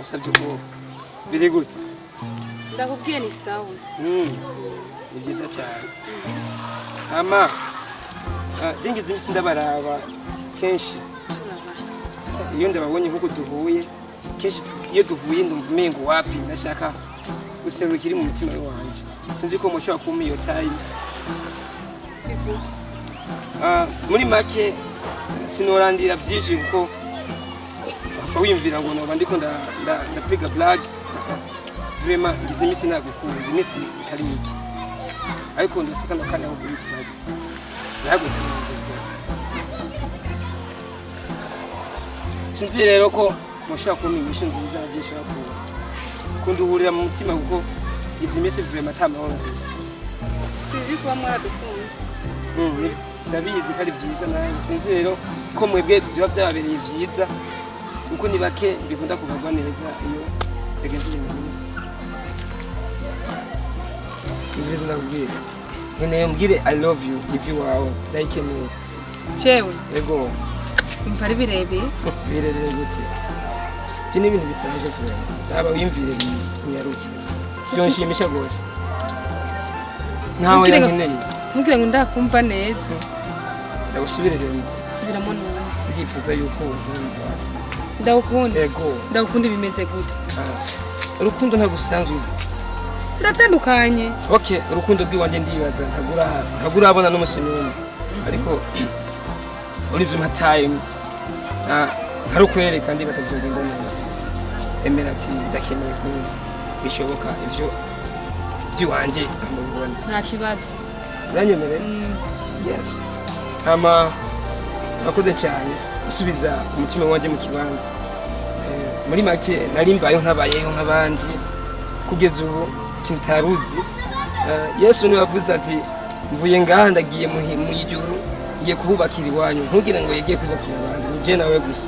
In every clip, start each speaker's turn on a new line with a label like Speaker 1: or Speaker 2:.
Speaker 1: nasabye ko biri gute
Speaker 2: ndakubwiye ni sawa
Speaker 1: ni byiza cyane ama dingize imisi ndabaraba kenshi iyo ndababonye nkuko duhuye kenshi iyo duhuye ndumva umengo wapi nashaka guserura kiri mu mutima wanje sinzi ko mushobora kumpa iyo time muri make sinorandira vyinshi kuko afa wiyumvira ngo noba ndiko ndapiga blague vraiment ngize imisi nagukunda imisi itari mike ariko ndasika nakandi aho kuri blague ntabwo sinzi rero ko mushobora kumpa inyishu nziza nshobora kunduhurira mu mutima kuko izi imisi vraiment atamahoro nziza
Speaker 2: sibi kuba mwaradukunze
Speaker 1: ndabizi ko ari byiza nanjye sinzi rero ko mwebwe biba byababereye byiza kuko ni bake bikunda kuvugwa neza iyo yagenze ibintu byinshi ibyo ndakubwira nkeneye mbwire I love you if you are ndayikeneye
Speaker 2: cewe
Speaker 1: yego
Speaker 2: umva ari birebire
Speaker 1: birebire gute ibyo ni ibintu bisanzwe cyane naba wiyumvire binyaruke byonshimisha rwose nkaho yankeneye
Speaker 2: mubwire ngo ndakumva neza
Speaker 1: ndagusubirire
Speaker 2: subiramo none
Speaker 1: ndifuza yuko
Speaker 2: ndagukunda
Speaker 1: yego
Speaker 2: ndagukunda bimeze gute
Speaker 1: urukundo ntagusanzwe
Speaker 2: ziratandukanye
Speaker 1: okay urukundo rw'iwanje ndibaza ntagurabona n'umusinuni ariko urizo ma time nkarukwereka ndi batabyogenda neza emera ati ndakeneye ko bishoboka ivyo by'iwanje amubona
Speaker 2: nta kibazo
Speaker 1: uranyemere yes ama nakoze cyane usubiza umutima wanje mu kibanza muri make nari mbayeho nkabayeho nk'abandi kugeza ubu Utaruzi Yesu niwe yavuze ati mvuye ngaha ndagiye mu ijuru ngiye kuhubakira iwanyu ntugire ngo yegeye kubakira abandi ni je nawe gusa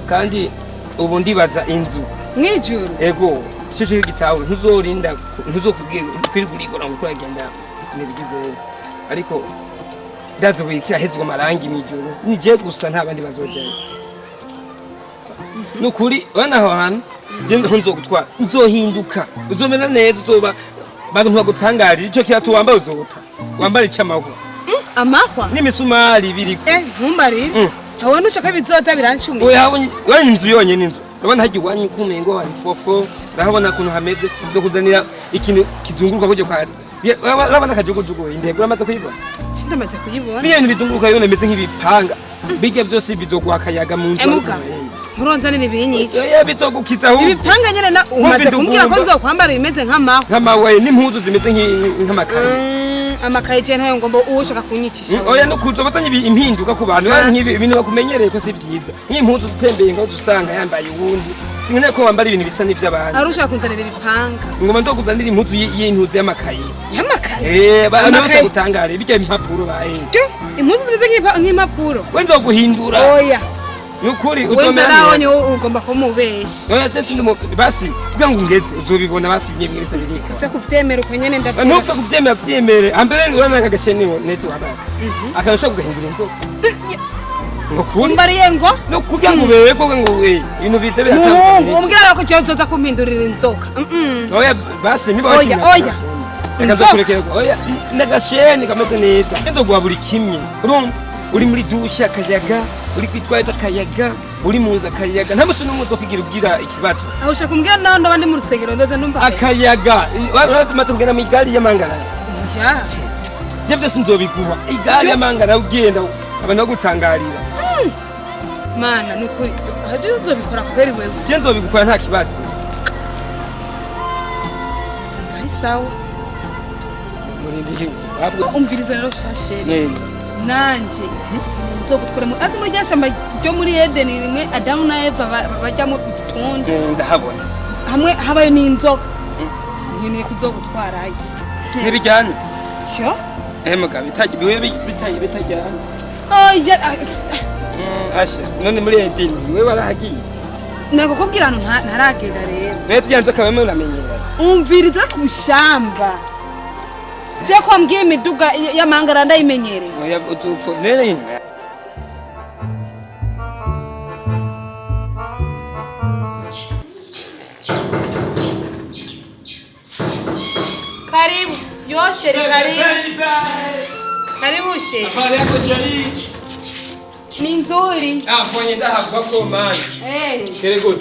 Speaker 1: kandi ubu ndibaza inzu
Speaker 2: mwijuru
Speaker 1: ego cyo cyo gitawe ntuzorinda ntuzokubwira kwirigura ngo kuragenda nibigize ariko ndazo wikira hezwa amarangi mwijuru ni je gusa nta bandi bazojyayo nukuri wana aho hantu je nzogutwara nzohinduka uzomera neza uzoba bantu bagutangarira icyo kiratu wambaye uzota wambara icamahwa
Speaker 2: amahwa
Speaker 1: n'imisumari biri
Speaker 2: ntumbari aho nushaka bizoza biranshumye
Speaker 1: oya wani inzu yonyene inzu urabona hagiye wanyu kumengo hari fofo urahabona kuntu hameze zo kuzanira ikintu kizunguruka kujyo kwa urabona kajugujugu indego uramaze kuyibona
Speaker 2: ndamaze kuyibona
Speaker 1: n'ibintu bizunguruka yone meze nk'ibipanga bijya byose bizogwa akayaga mu nzu
Speaker 2: nturonzane n'ibinyici
Speaker 1: bitogukiza ahubwo
Speaker 2: ibipanga nyene na umaze kumbwira ko nzokwambara bimeze nk'amawe
Speaker 1: n'impuzu zimeze nk'amakaye
Speaker 2: amakaye je ntayo ngomba uwoshaka kunyicisha
Speaker 1: oya no kuzobatanye impinduka ku bantu ibintu bakumenyereye ko si byiza nk'impuzu utembeye ngo usanga yambaye uwundi sinkeneye ko wambara ibintu bisa n'ivy'abantu
Speaker 2: arushaka kunzanira ibipanga
Speaker 1: ngoma ndokuzanira impuzu y'intuzi y'amakaye
Speaker 2: abantu
Speaker 1: bose gutangara bijya impapuro bahe
Speaker 2: impuzu zimeze nk'impapuro
Speaker 1: we nzoguhindura
Speaker 2: oya
Speaker 1: nukuri
Speaker 2: utomera nabonye ugomba kumubesha
Speaker 1: oya tese ndimo basi kugira ngo ngeze uzobibona basi nyibwiriza birika
Speaker 2: upfa kuvyemera uko nyene ndabwira
Speaker 1: ntupfa kuvyemera vyemere ambere urana kagasheniho neti wabara akabasha kugahindura inzoka ngokuri
Speaker 2: mbariye ngo
Speaker 1: no kugira ngo ubere ko ngo ibintu bite
Speaker 2: biratandukanye umbwira ko cyo zoza kumpindurira inzoka
Speaker 1: oya basi niba
Speaker 2: oya
Speaker 1: ndaza kurekera oya ndagasheni kameze neza ndo gwa buri kimwe urumva uri muri dusha akayaga uri kwitwaye akayaga uri muza akayaga nta musi n'umuto kugira ubwira ikibazo
Speaker 2: aho ushaka kumbwira naho ndabandi mu rusengero ndoze numva
Speaker 1: akayaga baratuma tugenda mu igari y'amangara
Speaker 2: ya
Speaker 1: je byose nzobiguha igari y'amangara ugenda abantu bagutangarira
Speaker 2: mana nukuri haje uzobikora kweri wewe
Speaker 1: je nzobigukora nta kibazo
Speaker 2: ari sawa
Speaker 1: muri ndihe
Speaker 2: umviriza rero shashere nanje nzogutwara mu ati muri ryashamba ryo muri Eden rimwe Adamu na Eva bajyamo utunde
Speaker 1: ndahabona
Speaker 2: hamwe habayo n'inzoka nkeneye kuzogutwarayo
Speaker 1: ntibijyana
Speaker 2: cyo
Speaker 1: mugabe bitajyana
Speaker 2: oya
Speaker 1: asha none muri Eden wewe warahagiye
Speaker 2: nako kubwira hano ntaragenda rero
Speaker 1: mwese yanze kabeme uramenyera
Speaker 2: umviriza ku shamba je ko mbwiye imiduga y'amangara ndayimenyereye
Speaker 1: oya utupfo nene
Speaker 2: Karibu. Yo sheri karibu. Karibu sheri.
Speaker 1: Habari yako sheri?
Speaker 2: Ni nzuri.
Speaker 1: Fanye ndaha kwako man. Kere good.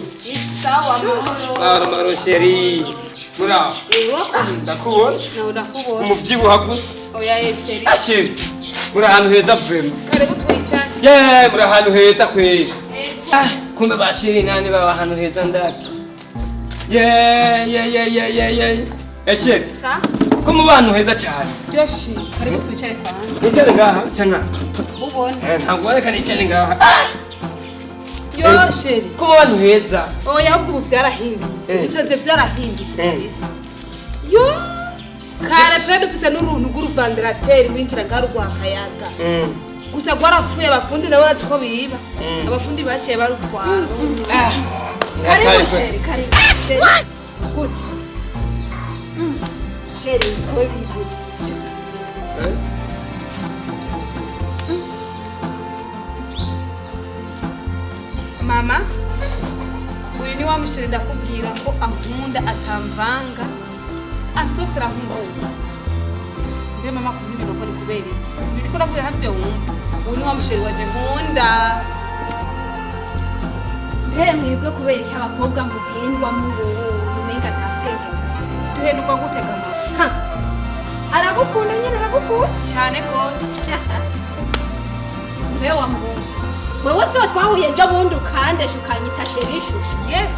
Speaker 2: Sawa mahoro.
Speaker 1: Mahoro sheri. Mura. Ndakubona.
Speaker 2: Ndakubona.
Speaker 1: Umuvyibuha gusa.
Speaker 2: Oya sheri.
Speaker 1: Sheri. Mura ahantu heza vema.
Speaker 2: Karibu twicane.
Speaker 1: Mura ahantu heza kweli. Kumbe bashiri nani baba ahantu heza ndaki. Sheri.
Speaker 2: Sa?
Speaker 1: Ko mu bantu heza cyane.
Speaker 2: Yoshi, karibu twicare kandi.
Speaker 1: Nicare ngaha cyangwa?
Speaker 2: Ubona.
Speaker 1: Ntabwo wareka nicare ngaha.
Speaker 2: Yoshi.
Speaker 1: Ko mu bantu heza.
Speaker 2: Oya ahubwo ubu byarahindutse. Bisaze byarahindutse kabisa. Yo! Kara twari dufise n'uruntu rw'uruvandirateri winjira ngaho rwa kayaga. Gusa gwarapfuye abafundi nabo barazi ko biba. Abafundi baciye barutwara.
Speaker 3: Karibu sheri, karibu.
Speaker 2: What? Good.
Speaker 3: Sheri, very good.
Speaker 2: Mama, uyu ni wa musheri ndakubwira ko ankunda atamvanga asosera nk'ubu. Mbe mama kubibona ko ari kubera iki? Biriko nakubwira ntabyo wumva. Uyu ni wa musheri waje nkunda.
Speaker 3: Mwebwe kubera iki abakobwa mugendwa mumenga nta bwenge.
Speaker 2: Duheruka gutega mama.
Speaker 3: Aragukunda nyine aragukunda
Speaker 2: Cyane gose.
Speaker 3: mbe wa muhungu wewe se twahuye ejo bundi ukandesha ukanyita sheri ishusho
Speaker 2: Yes.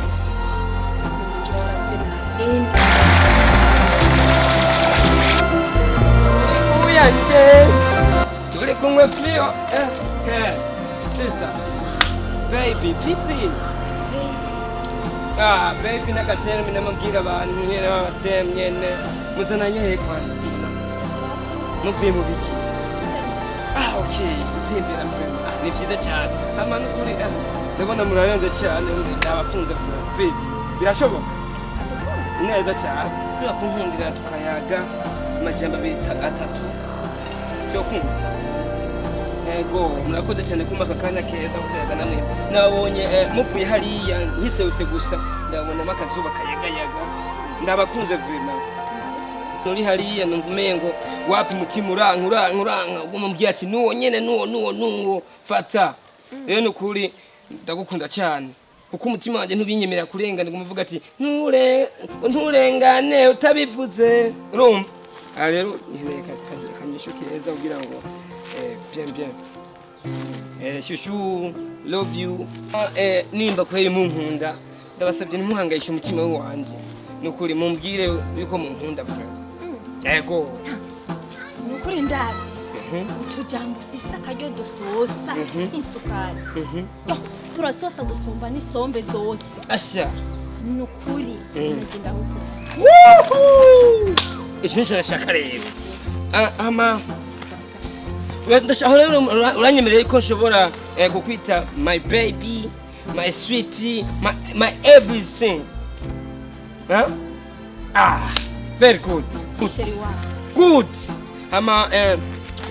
Speaker 1: Uyanje. Turi kumwe Flio. Sister. Baby, vipi? Baby nakatera mina mabwira abantu nyene batemyene. Muzananye he kwanza. Muvuye mu biki? Okay. Tembera mbere. Ni vyiza cyane. Amana kuri ndabona murarenze cyane ndabakunze vipi. Birashoboka? Neza cyane. Turakunkundira tukayaga amajambo abiri atatu. Cyo kumva. Ego murakoze cyane kumva akanya keza kuyaga namwe. Nabonye mupfuye hariya nkiseutse gusa ndabona makazuba kayagayaga. Ndabakunze vima. Nuri hariya numva umengo wapi mutima uranka uguma mbwira ati nuwo nyene nuwo fata. Rero nukuri ndagukunda cyane. Uko umutima wanje ntubinyemerera kurengana ngumuvuga ati nturengane utabivuze. Urumva? Rero nireka kanyishukeza kugira ngo bien. Shushu, love you. Nimba kweli munkunda. Ndabasabye ntimuhangayishe umutima wanje. Nukuri mumbwire yuko munkunda vuga. Ego.
Speaker 3: nukuri ndabi utujambo ufise akaryo dusosa nk'isukari turasosa gusumba n'isombe zose
Speaker 1: Asha.
Speaker 3: nukuri ngenda gukora
Speaker 1: Ishinsho nashaka rero. Ama ndashaka uranyemerera ko nshobora kukwita my baby, my sweetie, my everything. Very good. Good. Ama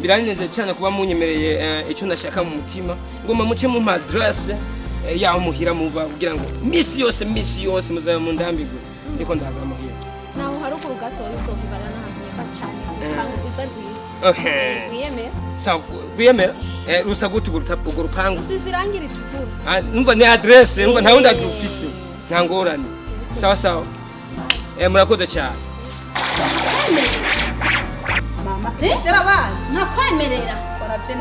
Speaker 1: biraneze cyane kuba munyemereye icyo ndashaka mu mutima. Ngoma muce mu madrasa yaho muhira muba kugira ngo misi yose muzabe mu ndambigwe. Ndiko ndaga muhira.
Speaker 3: naho haruguru gato uzokibara n'ahantu cyane kandi uzagwiye. Wiyemera?
Speaker 1: Sawa, wiyemera? Rusa guti urwo rupangu.
Speaker 3: Sizirangira ituguru.
Speaker 1: Numva ni adresse, numva nta wundi agrofise. Nta ngorane. Sawa. Murakoze cyane.
Speaker 2: Mama, zerabaye.
Speaker 3: Nakwemerera.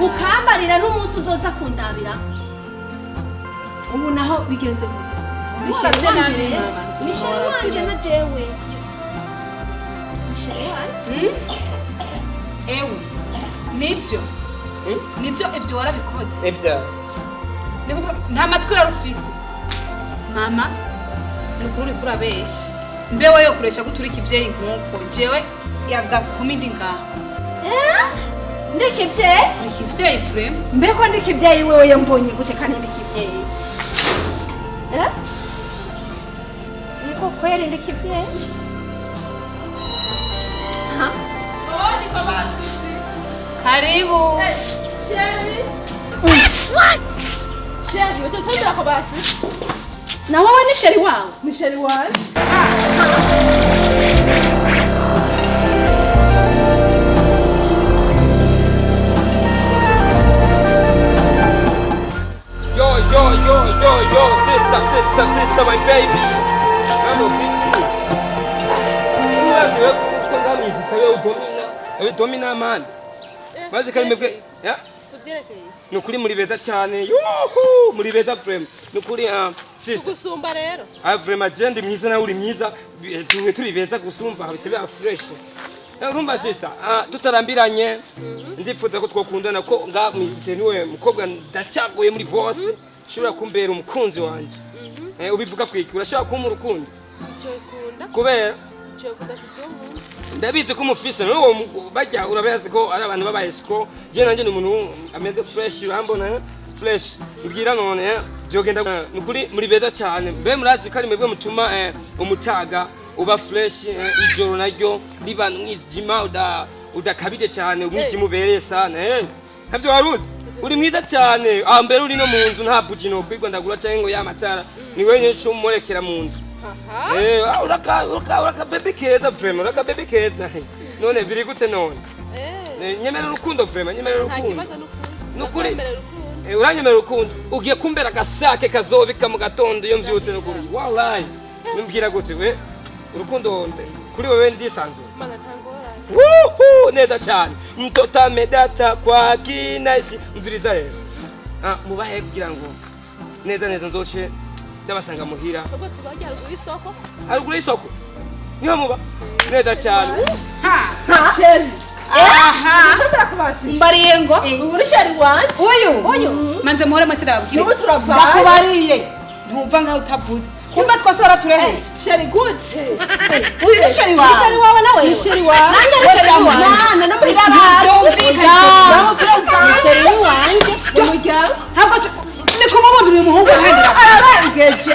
Speaker 3: Ukambarira n'umunsi uzoza kundabira. Ubu naho bigenze gute? Nishari wanje na jewe. Nishari wanje.
Speaker 2: Ewe. Nibyo ibyo warabikoze.
Speaker 1: Ibya.
Speaker 2: Nta matwi rufise. Mama, nukuri kurabesha. Mbewe yo kuresha guturika ivyeyi nkuko jewe yagakumi ndi ngaho.
Speaker 3: Ndikivyeyi?
Speaker 2: Ndikivyeyi frame.
Speaker 3: Mbeko ndikivyeyi wewe yambonye gute kandi ndikivyeyi? Niko kweli ndikivyeyi?
Speaker 2: Niko basi. Karibu. Sheri.
Speaker 3: What?
Speaker 2: Sheri, utotondera ko basi.
Speaker 3: Na wewe ni sheri wawe?
Speaker 2: Ni sheri wawe?
Speaker 1: wewe domina man maze kari mwebwe ya nukuri muri beza cyane yuhu muri beza frame nukuri sister
Speaker 4: gusumba rero
Speaker 1: frame agenda mwiza na uri mwiza tuwe turi beza gusumva habikebe fresh urumva sister tutarambiranye ndifuza ko twokundana ko nga mwisite niwe mukobwa ndacagoye muri bose shobora kumbera umukunzi wanje ubivuga kwiki urashobora kumpa urukundo kubera ndabizi ko umufise n'uwo bajya urabazi ko ari abantu baba Escro je nanje n'umuntu ameze fresh urambona fresh mbwira none byogenda nukuri muri beza cyane mbe murazi ko ari mwebwe mutuma umutaga uba fresh ijoro naryo riba mwijima udakabije cyane umwijima ubereye sana ntabyo waruzi uri mwiza cyane mbere uri no mu nzu nta bugino kwigwa ndagura cyangwa ngo yamatara ni wewe cyo murekera mu nzu uraka baby keza vraiment uraka baby keza none biri gute none nyemera urukundo vraiment nyemera urukundo nukuri uranyemera urukundo ugiye kumbera gasake kazobika mu gatondo iyo mvyutse nukuri wallahi nimbwira gute we urukundo kuri wewe ndisanzwe neza cyane mtota medata kwa kinasi mviriza rero mubahe kugira ngo neza nzoce ndabasanga muhira
Speaker 4: ubwo tubajya
Speaker 1: haruguru y'isoko niho muba neza cyane
Speaker 5: sheri
Speaker 2: mbariye ngo
Speaker 5: uri sheri wanje
Speaker 2: uyu manze muhore mwese ndababwira
Speaker 5: n'ubu turavaye
Speaker 2: ndakubariye ntumva nkaho utavuze kumbe twese waratureheje
Speaker 5: sheri gute
Speaker 2: uyu ni sheri wawe
Speaker 5: nawe ni sheri wawe
Speaker 2: nanjye ni sheri wawe
Speaker 5: mwana no muri
Speaker 2: sheri wanje umuryango ntabwo ni kumubundira uyu muhungu ararengeje